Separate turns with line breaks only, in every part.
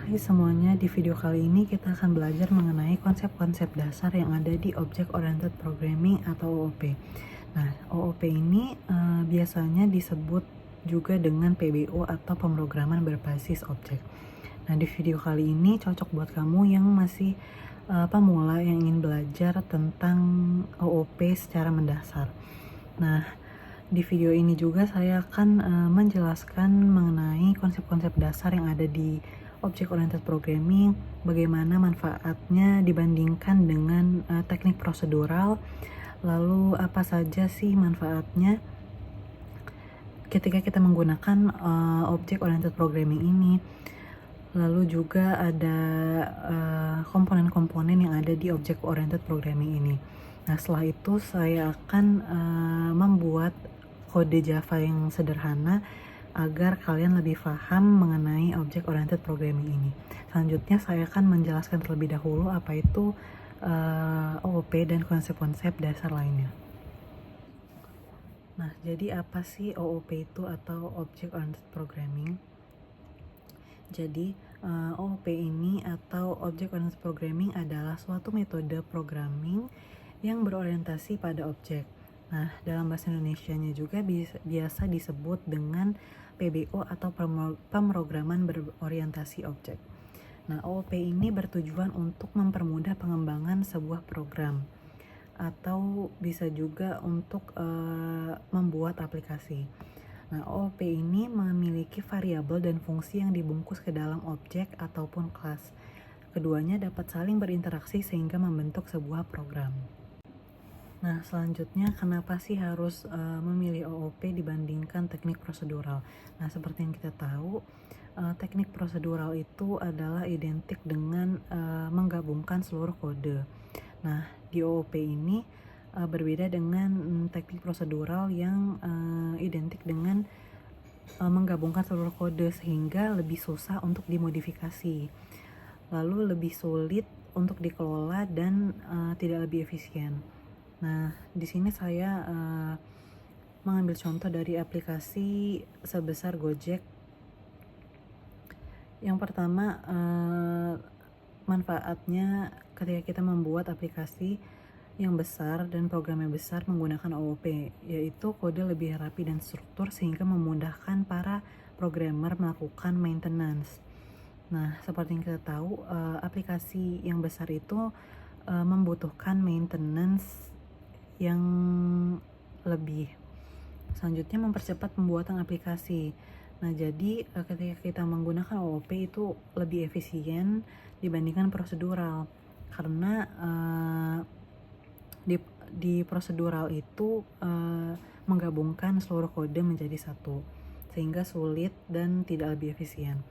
Hai semuanya, di video kali ini kita akan belajar mengenai konsep-konsep dasar yang ada di Object Oriented Programming atau OOP. Nah, OOP ini biasanya disebut juga dengan PBO atau pemrograman berbasis objek. Nah, di video kali ini cocok buat kamu yang masih pemula yang ingin belajar tentang OOP secara mendasar. Nah, di video ini juga saya akan menjelaskan mengenai konsep-konsep dasar yang ada di Object Oriented Programming, bagaimana manfaatnya dibandingkan dengan teknik prosedural, lalu apa saja sih manfaatnya ketika kita menggunakan Object Oriented Programming ini. Lalu juga ada komponen-komponen yang ada di Object Oriented Programming ini. Nah, setelah itu saya akan membuat kode Java yang sederhana agar kalian lebih paham mengenai Object Oriented Programming ini. Selanjutnya saya akan menjelaskan terlebih dahulu apa itu OOP dan konsep-konsep dasar lainnya. Nah, jadi apa sih OOP itu atau Object Oriented Programming? Jadi, OOP ini atau Object Oriented Programming adalah suatu metode programming yang berorientasi pada objek. Nah, dalam bahasa Indonesianya juga biasa disebut dengan PBO atau pemrograman berorientasi objek. Nah, OOP ini bertujuan untuk mempermudah pengembangan sebuah program atau bisa juga untuk membuat aplikasi. Nah, OOP ini memiliki variabel dan fungsi yang dibungkus ke dalam objek ataupun kelas. Keduanya dapat saling berinteraksi sehingga membentuk sebuah program. Nah, selanjutnya kenapa sih harus memilih OOP dibandingkan teknik prosedural? Nah, seperti yang kita tahu, teknik prosedural itu adalah identik dengan menggabungkan seluruh kode. Nah, di OOP ini berbeda dengan teknik prosedural yang identik dengan menggabungkan seluruh kode sehingga lebih susah untuk dimodifikasi, lalu lebih sulit untuk dikelola dan tidak lebih efisien. Nah, di sini saya mengambil contoh dari aplikasi sebesar Gojek. Yang pertama, manfaatnya ketika kita membuat aplikasi yang besar dan programnya besar menggunakan OOP, yaitu kode lebih rapi dan struktur sehingga memudahkan para programmer melakukan maintenance. Nah, seperti yang kita tahu, aplikasi yang besar itu membutuhkan maintenance yang lebih. Selanjutnya, mempercepat pembuatan aplikasi. Nah, jadi ketika kita menggunakan OOP itu lebih efisien dibandingkan prosedural, karena di prosedural itu menggabungkan seluruh kode menjadi satu, sehingga sulit dan tidak lebih efisien.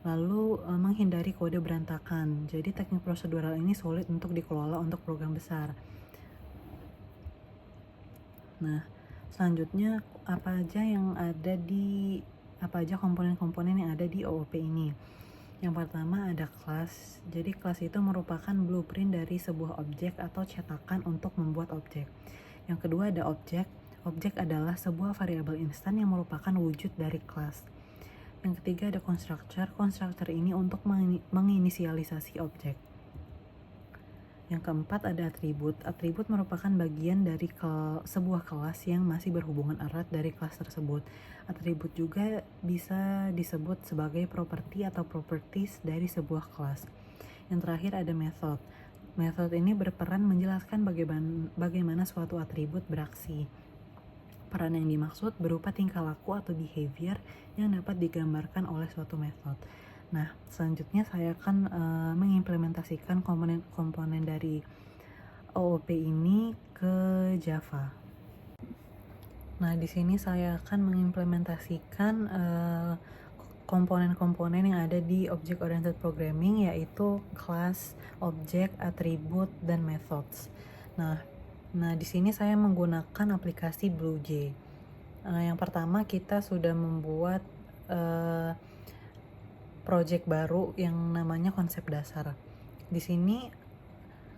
Lalu menghindari kode berantakan. Jadi teknik prosedural ini sulit untuk dikelola untuk program besar. Nah, selanjutnya apa aja komponen-komponen yang ada di OOP ini? Yang pertama ada kelas. Jadi kelas itu merupakan blueprint dari sebuah objek atau cetakan untuk membuat objek. Yang kedua ada objek. Objek adalah sebuah variabel instan yang merupakan wujud dari kelas. Yang ketiga ada constructor. Constructor ini untuk menginisialisasi objek. Yang keempat ada atribut. Atribut merupakan bagian dari sebuah kelas yang masih berhubungan erat dari kelas tersebut. Atribut juga bisa disebut sebagai properti atau properties dari sebuah kelas. Yang terakhir ada method. Method ini berperan menjelaskan bagaimana suatu atribut beraksi. Peran yang dimaksud berupa tingkah laku atau behavior yang dapat digambarkan oleh suatu method. Nah, selanjutnya saya akan mengimplementasikan komponen-komponen dari OOP ini ke Java. Nah, di sini saya akan mengimplementasikan komponen-komponen yang ada di Object Oriented Programming, yaitu class, object, atribut, dan methods. Nah, di sini saya menggunakan aplikasi BlueJ. Yang pertama kita sudah membuat project baru yang namanya konsep dasar. Di sini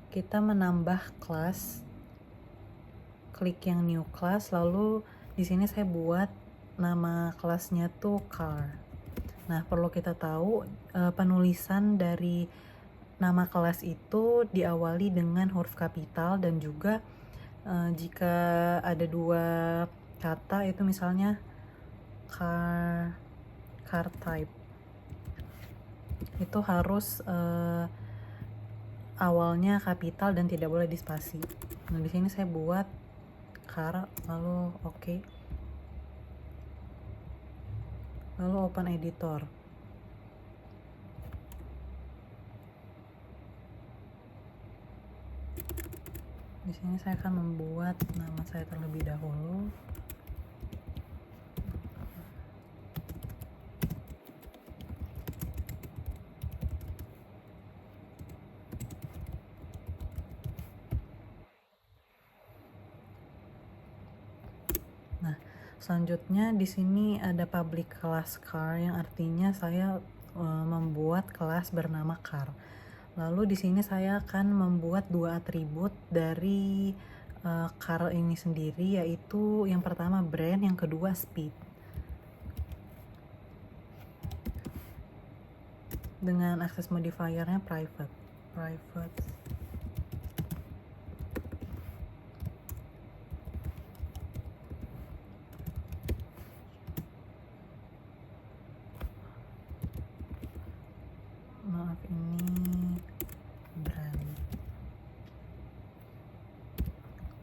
kita menambah kelas, klik yang new class, lalu di sini saya buat nama kelasnya tuh car. Nah, perlu kita tahu penulisan dari nama kelas itu diawali dengan huruf kapital, dan juga jika ada dua kata itu misalnya car type, itu harus awalnya kapital dan tidak boleh dispasi. Nah, di sini saya buat car, lalu oke. Lalu open editor. Di sini saya akan membuat nama saya terlebih dahulu. Nah, selanjutnya di sini ada public class car, yang artinya saya membuat kelas bernama car. Lalu di sini saya akan membuat dua atribut dari car ini sendiri, yaitu yang pertama brand, yang kedua speed. Dengan akses modifiernya private. Maaf, ini brand.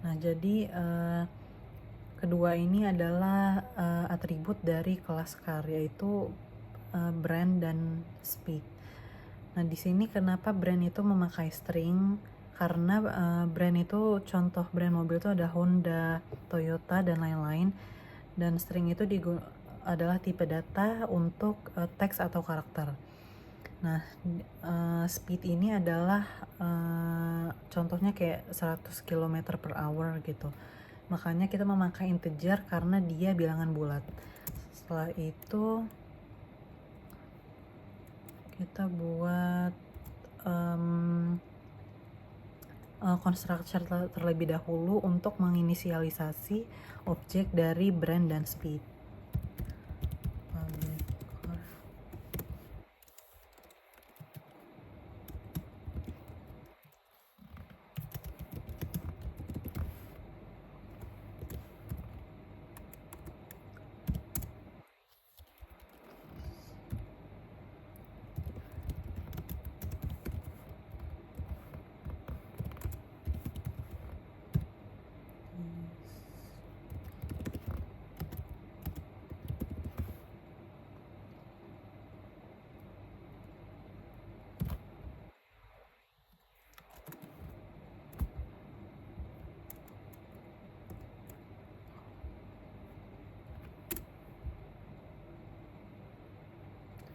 Nah, jadi kedua ini adalah atribut dari kelas car, yaitu brand dan speed. Nah, di sini kenapa brand itu memakai string? Karena brand itu, contoh brand mobil itu ada Honda, Toyota, dan lain-lain. Dan string itu adalah tipe data untuk teks atau karakter. Nah, speed ini adalah contohnya kayak 100 km per hour gitu. Makanya kita memakai integer karena dia bilangan bulat. Setelah itu kita buat constructor terlebih dahulu untuk menginisialisasi objek dari brand dan speed.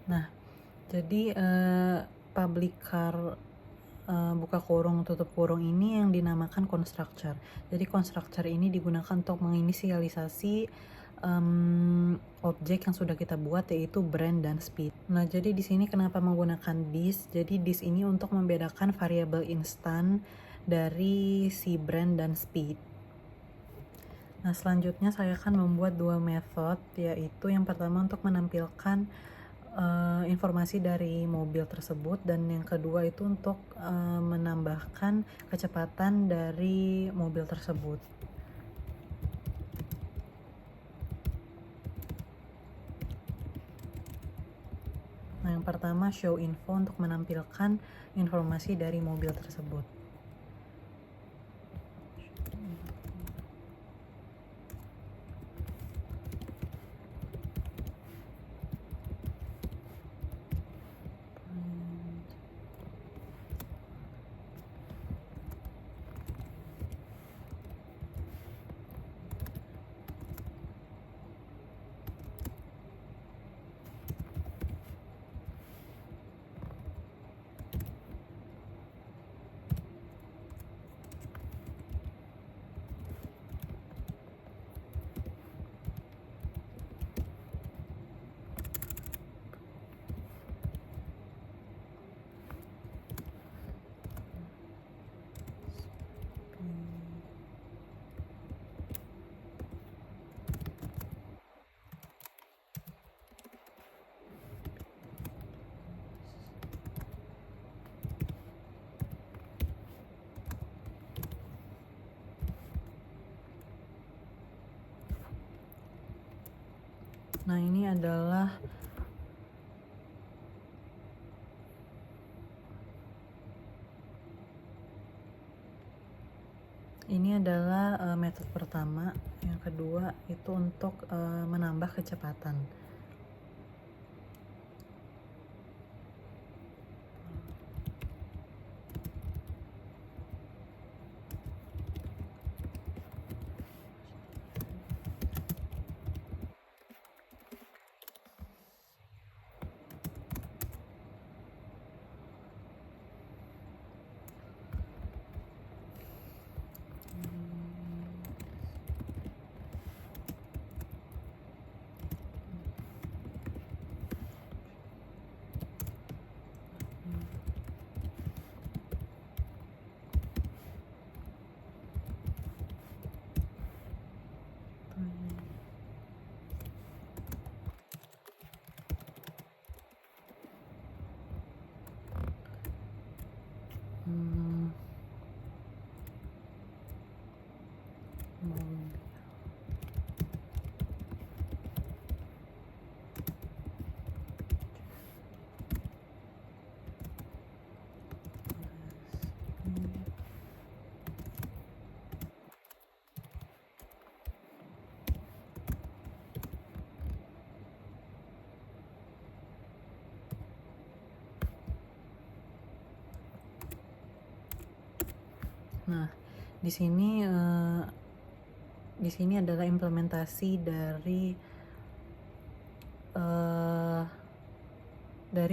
Nah, jadi public car buka kurung tutup kurung ini yang dinamakan constructor. Jadi constructor ini digunakan untuk menginisialisasi objek yang sudah kita buat, yaitu brand dan speed. Nah, jadi di sini kenapa menggunakan this? Jadi this ini untuk membedakan variabel instan dari si brand dan speed. Nah, selanjutnya saya akan membuat dua method, yaitu yang pertama untuk menampilkan informasi dari mobil tersebut, dan yang kedua itu untuk menambahkan kecepatan dari mobil tersebut. Nah, yang pertama show info untuk menampilkan informasi dari mobil tersebut. Nah, ini adalah metode pertama. Yang kedua itu untuk menambah kecepatan. Nah, di sini adalah implementasi dari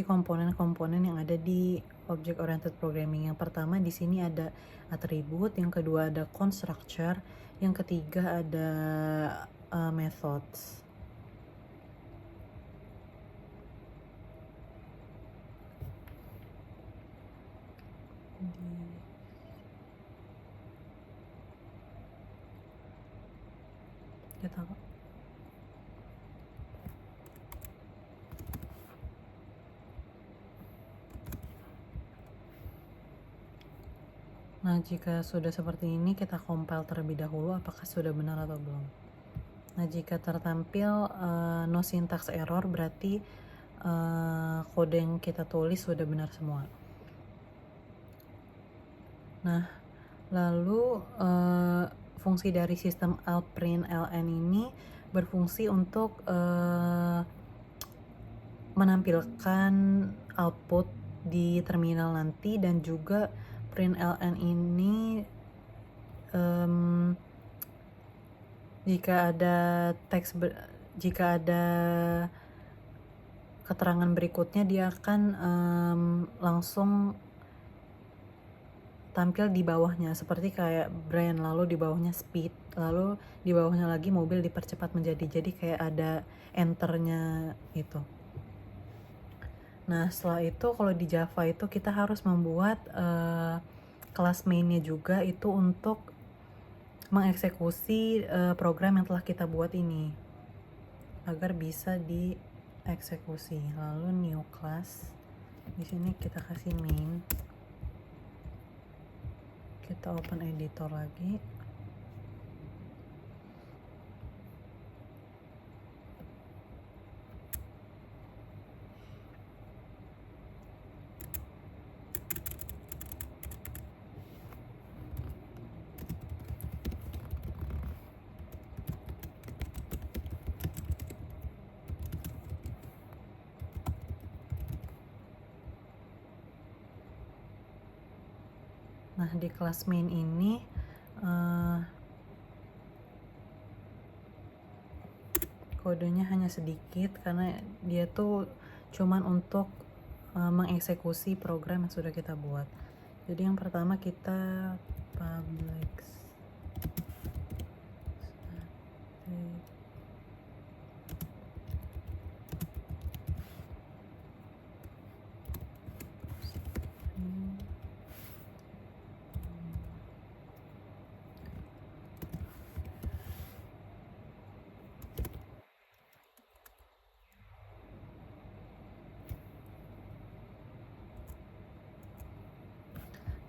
komponen-komponen yang ada di object oriented programming. Yang pertama di sini ada atribut, yang kedua ada constructor, yang ketiga ada methods. Kita Nah, jika sudah seperti ini, kita compile terlebih dahulu apakah sudah benar atau belum. Nah, jika tertampil no syntax error, berarti kode yang kita tulis sudah benar semua. Nah, lalu fungsi dari sistem outprint ln ini berfungsi untuk menampilkan output di terminal nanti, dan juga print ln ini jika ada keterangan berikutnya, dia akan langsung tampil di bawahnya, seperti kayak brand, lalu di bawahnya speed, lalu di bawahnya lagi mobil dipercepat jadi kayak ada enternya itu. Nah, setelah itu kalau di Java itu kita harus membuat kelas mainnya juga, itu untuk mengeksekusi program yang telah kita buat ini agar bisa dieksekusi. Lalu new class, di sini kita kasih main, kita open editor lagi. Nah, di kelas main ini kodenya hanya sedikit karena dia tuh cuman untuk mengeksekusi program yang sudah kita buat. Jadi yang pertama kita public static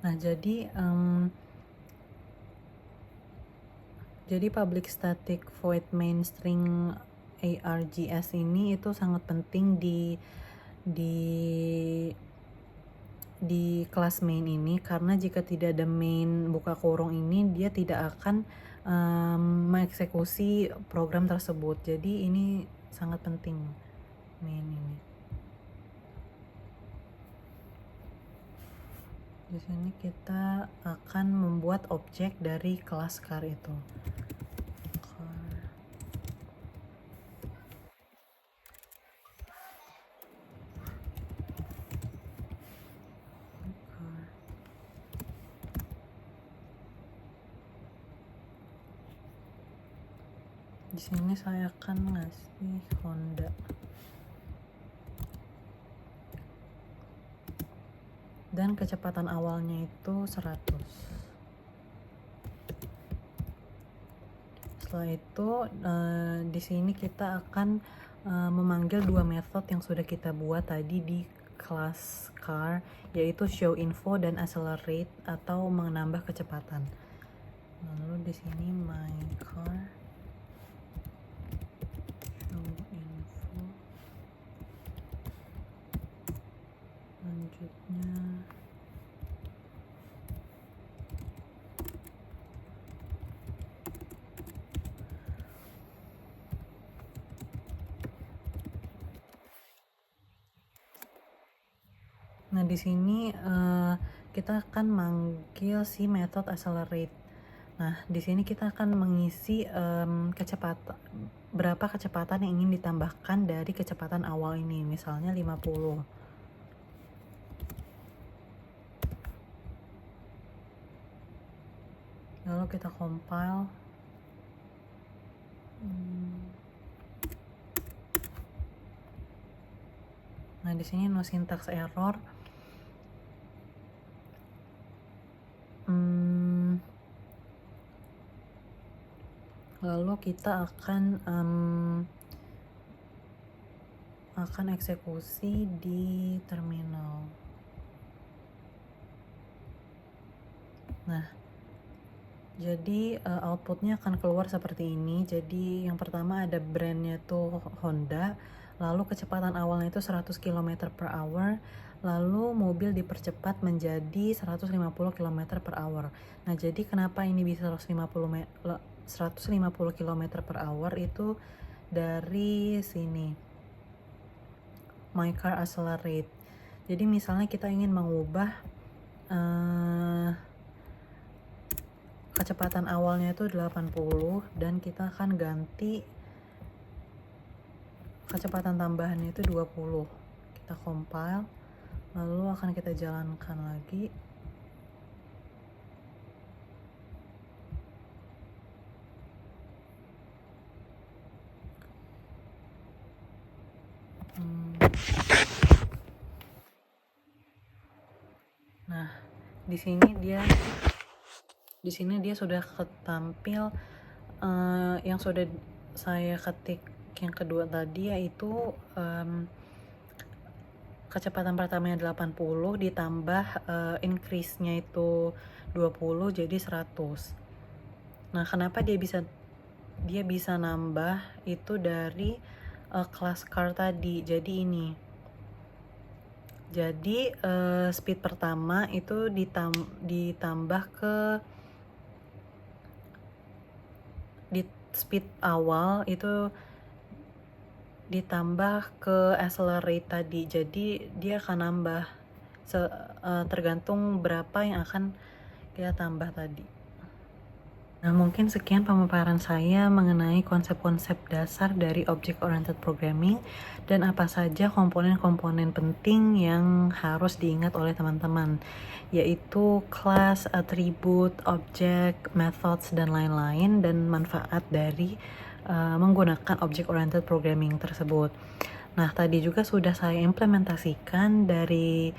Nah, jadi public static void main string ARGS ini itu sangat penting di kelas main ini, karena jika tidak ada main buka kurung ini, dia tidak akan mengeksekusi program tersebut. Jadi ini sangat penting main ini. Di sini kita akan membuat objek dari kelas car itu. Di sini saya akan ngasih Honda. Dan kecepatan awalnya itu 100. Setelah itu di sini kita akan memanggil dua metode yang sudah kita buat tadi di kelas car, yaitu show info dan accelerate atau menambah kecepatan. Lalu di sini my car show info, selanjutnya nah di sini kita akan manggil si method accelerate. Nah, di sini kita akan mengisi kecepatan, berapa kecepatan yang ingin ditambahkan dari kecepatan awal ini, misalnya 50. Lalu kita compile. Nah, di sini no syntax error. Lalu kita akan eksekusi di terminal. Nah, jadi outputnya akan keluar seperti ini. Jadi yang pertama ada brandnya tuh Honda, lalu kecepatan awalnya itu 100 km/h, lalu mobil dipercepat menjadi 150 km/h. Nah, jadi kenapa ini bisa 150 km/h itu dari sini, my car accelerate. Jadi misalnya kita ingin mengubah kecepatan awalnya itu 80 dan kita akan ganti kecepatan tambahannya itu 20. Kita compile, lalu akan kita jalankan lagi. Nah, di sini dia sudah ketampil yang sudah saya ketik yang kedua tadi, yaitu kecepatan pertamanya 80 ditambah increase-nya itu 20 jadi 100. Nah, kenapa dia bisa nambah itu dari kelas car tadi. Jadi ini. Jadi speed pertama itu ditambah ke di speed awal itu ditambah ke accelerate tadi. Jadi dia akan nambah tergantung berapa yang akan kita tambah tadi. Nah, mungkin sekian pemaparan saya mengenai konsep-konsep dasar dari Object Oriented Programming dan apa saja komponen-komponen penting yang harus diingat oleh teman-teman, yaitu class, attribute, object, methods, dan lain-lain, dan manfaat dari menggunakan Object Oriented Programming tersebut. Nah, tadi juga sudah saya implementasikan dari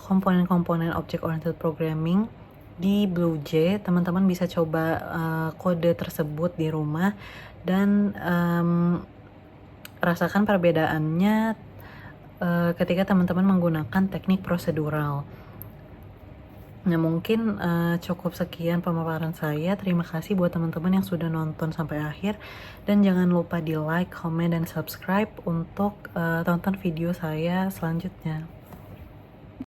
komponen-komponen Object Oriented Programming di BlueJ. Teman-teman bisa coba kode tersebut di rumah dan rasakan perbedaannya ketika teman-teman menggunakan teknik prosedural. Nah, mungkin cukup sekian pemaparan saya. Terima kasih buat teman-teman yang sudah nonton sampai akhir. Dan jangan lupa di like, comment, dan subscribe untuk tonton video saya selanjutnya.